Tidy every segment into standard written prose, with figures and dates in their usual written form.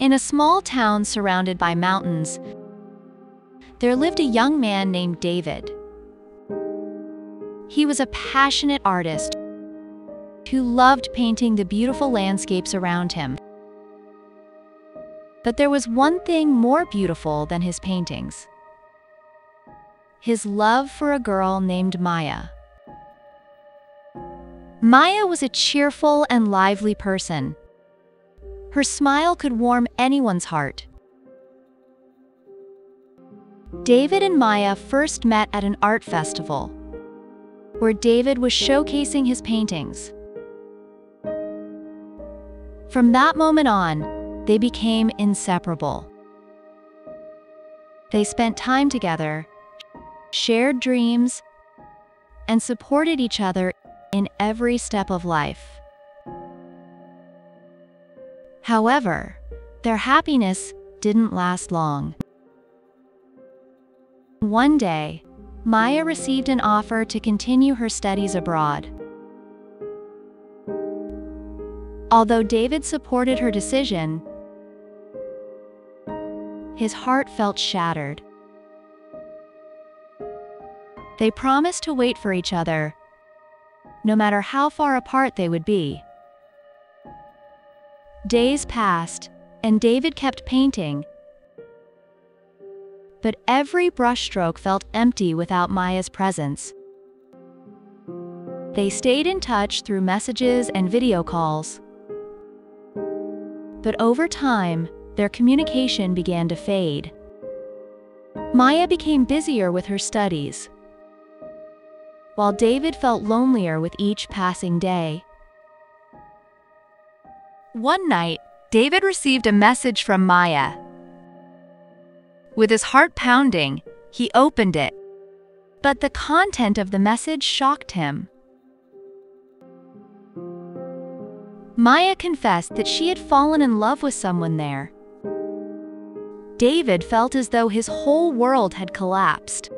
In a small town surrounded by mountains, there lived a young man named David. He was a passionate artist who loved painting the beautiful landscapes around him. But there was one thing more beautiful than his paintings: his love for a girl named Maya. Maya was a cheerful and lively person. Her smile could warm anyone's heart. David and Maya first met at an art festival, where David was showcasing his paintings. From that moment on, they became inseparable. They spent time together, shared dreams, and supported each other in every step of life. However, their happiness didn't last long. One day, Maya received an offer to continue her studies abroad. Although David supported her decision, his heart felt shattered. They promised to wait for each other, no matter how far apart they would be. Days passed, and David kept painting, but every brushstroke felt empty without Maya's presence. They stayed in touch through messages and video calls, but over time, their communication began to fade. Maya became busier with her studies, while David felt lonelier with each passing day. One night, David received a message from Maya. With his heart pounding, he opened it, but the content of the message shocked him. Maya confessed that she had fallen in love with someone there. David felt as though his whole world had collapsed.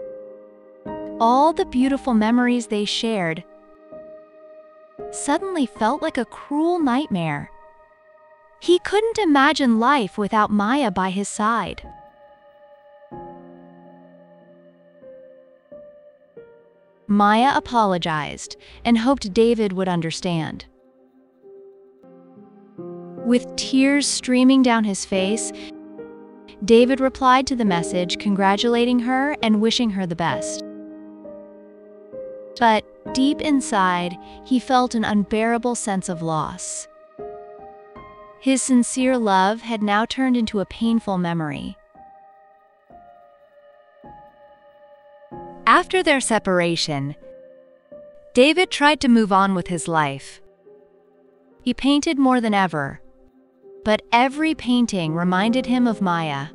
All the beautiful memories they shared suddenly felt like a cruel nightmare. He couldn't imagine life without Maya by his side. Maya apologized and hoped David would understand. With tears streaming down his face, David replied to the message, congratulating her and wishing her the best. But deep inside, he felt an unbearable sense of loss. His sincere love had now turned into a painful memory. After their separation, David tried to move on with his life. He painted more than ever, but every painting reminded him of Maya.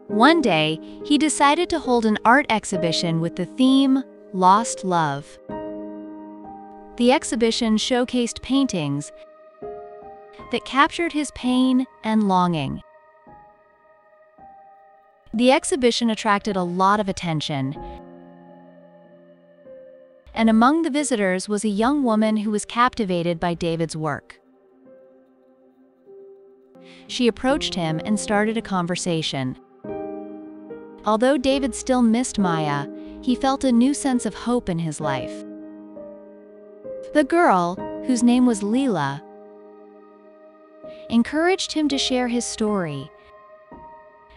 One day, he decided to hold an art exhibition with the theme, Lost Love. The exhibition showcased paintings that captured his pain and longing. The exhibition attracted a lot of attention, and among the visitors was a young woman who was captivated by David's work. She approached him and started a conversation. Although David still missed Maya, he felt a new sense of hope in his life. The girl, whose name was Leela, encouraged him to share his story,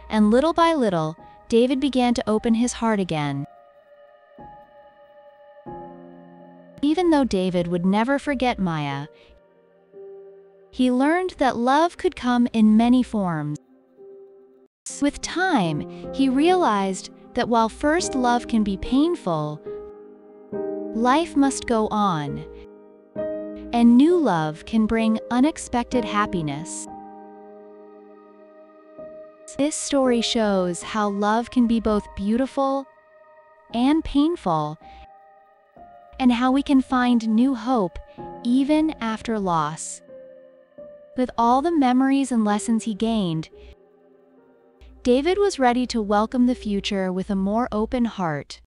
and little by little, David began to open his heart again. Even though David would never forget Maya, he learned that love could come in many forms. With time, he realized that while first love can be painful, life must go on, and new love can bring unexpected happiness. This story shows how love can be both beautiful and painful, and how we can find new hope even after loss. With all the memories and lessons he gained, David was ready to welcome the future with a more open heart.